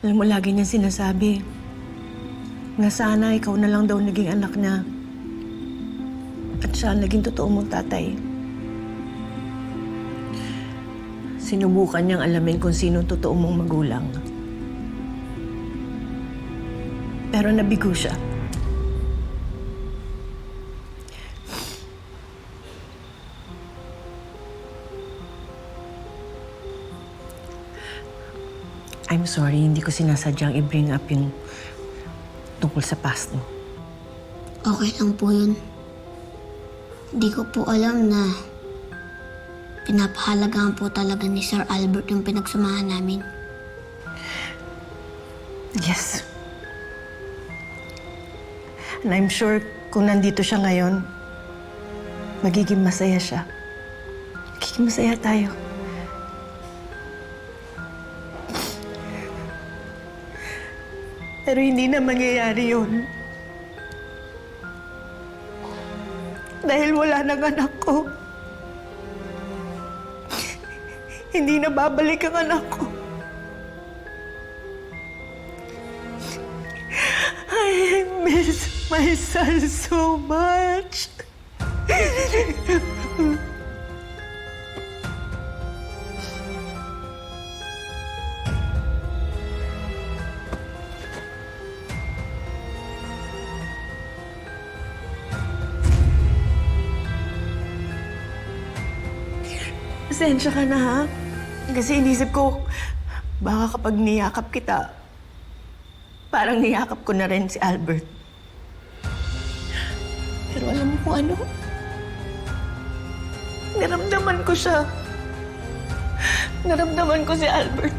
Alam mo, lagi niyang sinasabi na sana ikaw na lang daw naging anak niya. At siya naging totoo mong tatay. Sinubukan niyang alamin kung sino ang totoo mong magulang. Pero nabigo siya. I'm sorry, hindi ko sinasadyang i-bring up yung tungkol sa past mo. Okay lang po yun. Hindi ko po alam na pinapahalagahan po talaga ni Sir Albert yung pinagsamahan namin. Yes. And I'm sure kung nandito siya ngayon, magiging masaya siya. Magiging masaya tayo. Pero hindi na mangyayari yun. Dahil wala nang anak ko. Hindi na babalik ang anak ko. I miss my son so much. Pasensya ka na, ha? Kasi inisip ko, baka kapag niyakap kita, parang niyakap ko na rin si Albert. Pero alam mo kung ano? Naramdaman ko siya. Naramdaman ko si Albert.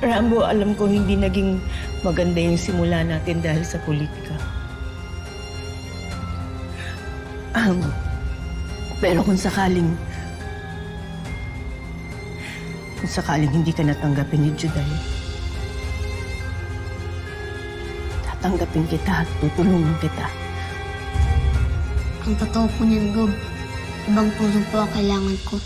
Rambo, alam ko hindi naging maganda yung simula natin dahil sa politika. Pero kung sakaling hindi ka natanggapin ni Juday, tatanggapin kita at tutulungan kita. Ang totoo po niyan, Gob, ibang tulong po ang kailangan ko.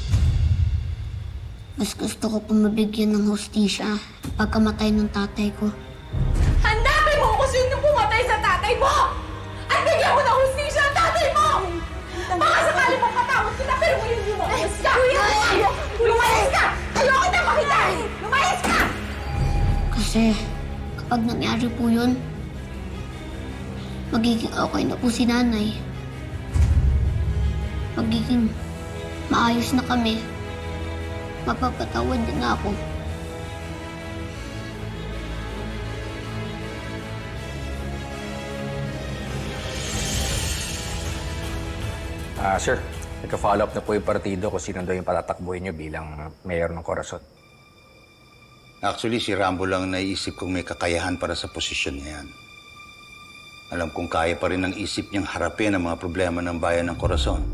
Mas gusto ko po mabigyan ng hustisya pagkamatay ng tatay ko. Hanapin mo kung sino pumatay sa tatay mo! At bigyan mo ng hustisya ang tatay mo! Baka sakali mapatawad kita, pero ngayon lumayas ka! Lumayas ka! Ayoko na makita! Lumayas ka! Kasi kapag nangyari po yun, magiging okay na po si nanay. Magiging maayos na kami. Mapapatawad din ako. Sir, nagka-follow up na po yung partido kung sino daw yung patatakbuhin nyo bilang mayor ng Corazon. Actually, si Rambo lang naiisip kong may kakayahan para sa posisyon niya yan. Alam kong kaya pa rin ng isip niyang harapin ang mga problema ng bayan ng Corazon.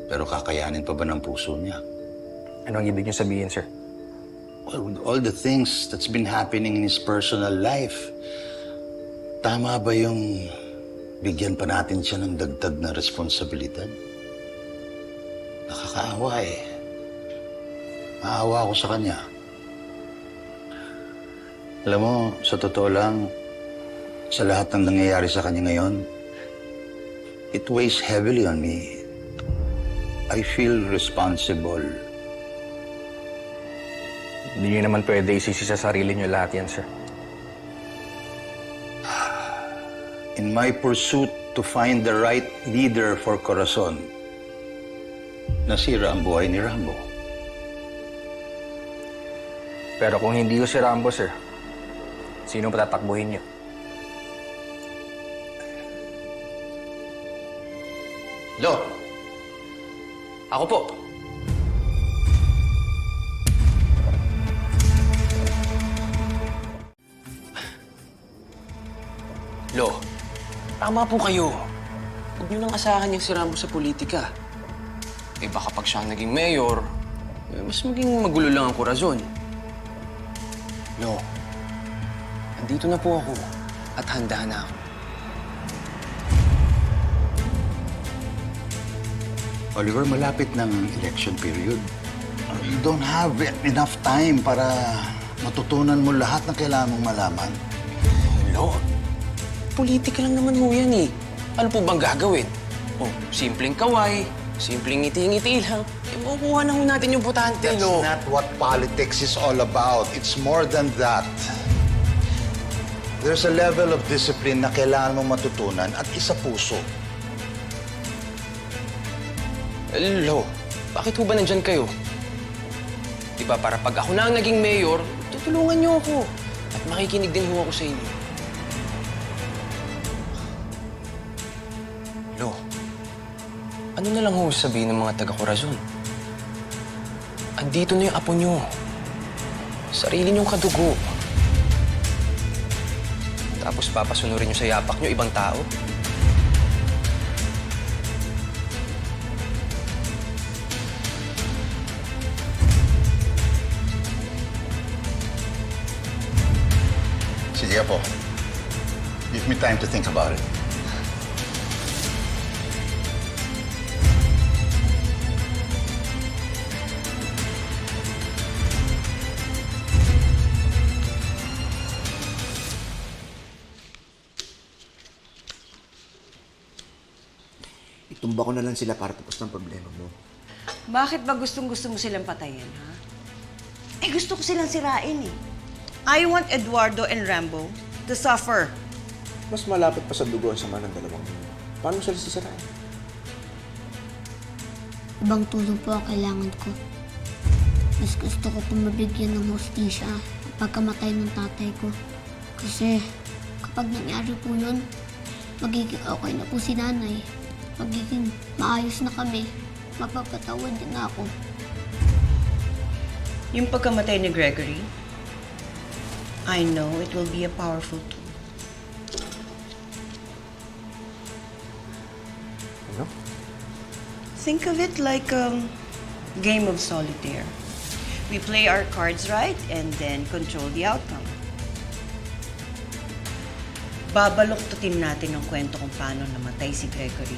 Pero kakayanin pa ba ng puso niya? Ano ang ibig niyo sabihin, sir? Well, with all the things that's been happening in his personal life, tama ba yung bigyan pa natin siya ng dagdag na responsibilidad? Nakakaawa eh. Maawa ako sa kanya. Alam mo, sa totoo lang, sa lahat ng nangyayari sa kanya ngayon, it weighs heavily on me. I feel responsible. Hindi niyo naman pwede isisi sa sarili niyo lahat yan, sir. In my pursuit to find the right leader for Corazon, nasira ang buhay ni Rambo. Pero kung hindi ko si Rambo, sir, sino patatakbuhin niyo? Lo! Ako po. Lo, tama po kayo. Huwag niyo nang asahan yung si Rambo sa politika. Eh baka pag siya naging mayor, mas maging magulo lang ang Corazon. Lo, andito na po ako at handa na ako. Oliver, malapit ng election period. You don't have enough time para matutunan mo lahat ng kailangan mong malaman. Lo, politika lang naman ho yan eh. Ano po bang gagawin? Oh, simpleng kaway, simpleng ngiti-ngiti lang. Eh, makukuha na ho natin yung botante, That's Lo. not what politics is all about. It's more than that. There's a level of discipline na kailangan mong matutunan at isa puso. Lo, bakit ho ba nandyan kayo? Diba para pag ako na ang naging mayor, tutulungan niyo ako. At makikinig din ho ako sa inyo. Lo, ano na lang ho sabihin ng mga taga-Corazon? Andito na yung apo niyo. Sarili niyong kadugo. Tapos papasunurin niyo sa yapak niyo ibang tao? Sige po. Give me time to think about it. Itumba ko na lang sila para tapos ng problema mo. Bakit ba gustong-gusto mo silang patayin, ha? Eh, gusto ko silang sirain, eh. I want Eduardo and Rambo to suffer. Mas malapit pa sa dugo ang sama ng dalawang yun. Paano mo sila sisirain? Ibang tulong po ang kailangan ko. Mas gusto ko po mabigyan ng hustisya ang pagkamatay ng tatay ko. Kasi kapag nangyari po yun, magiging okay na po si nanay. Magiging maayos na kami. Mapapatawad din ako. Yung pagkamatay ni Gregory, I know it will be a powerful tool. Ano? Think of it like a game of solitaire. We play our cards right and then control the outcome. Babaluktutin natin ang kwento kung paano namatay si Gregory.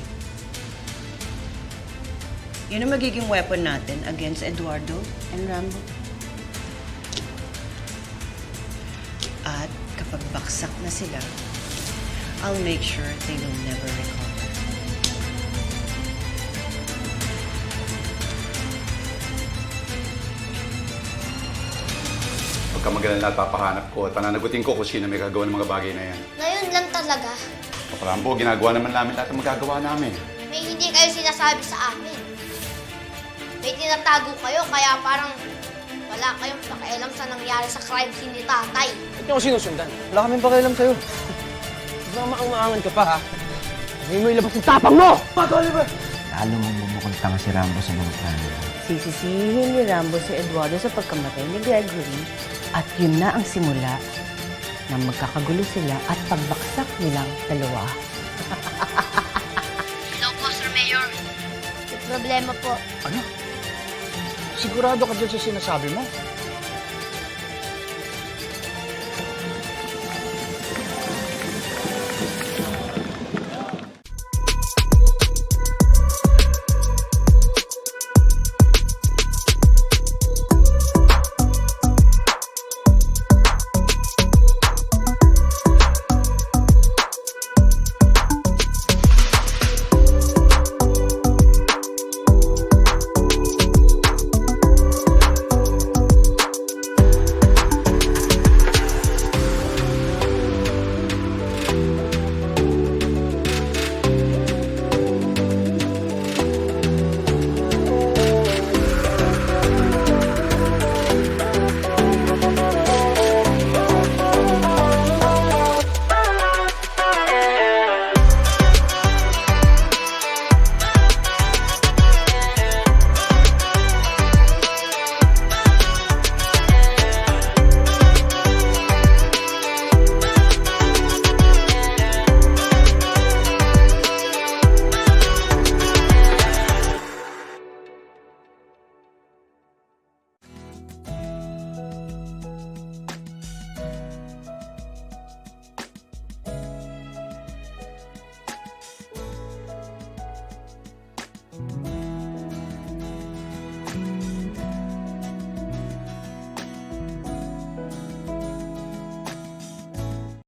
Yun ang magiging weapon natin against Eduardo and Rambo. At kapag baksak na sila, I'll make sure they will never recover. Huwag ka magalala at papahanap ko at pananagutin ko kung sino may gagawa ng mga bagay na yan. Ngayon lang talaga. O Rambo, ginagawa naman namin lahat ng magagawa namin. May hindi kayo sinasabi sa amin. May tinatago kayo kaya parang wala kayong pakialam sa nangyari sa crime scene ni tatay. Ba't niyo ako sinusundan? Wala kaming pakialam sa'yo. Maang-maangan ka pa, ha? Ngayon mo ilabas yung tapang mo! Pato, Oliver! Lalo mong bumukuntang si Rambo sa mga plano. Sisisihin ni Rambo si Eduardo sa pagkamatay ni Gregory at yun na ang simula na magkakagulo sila at pagbaksak nilang dalawa. Hello po, Sir Mayor. May problema po. Sigurado ka dyan sa sinasabi mo?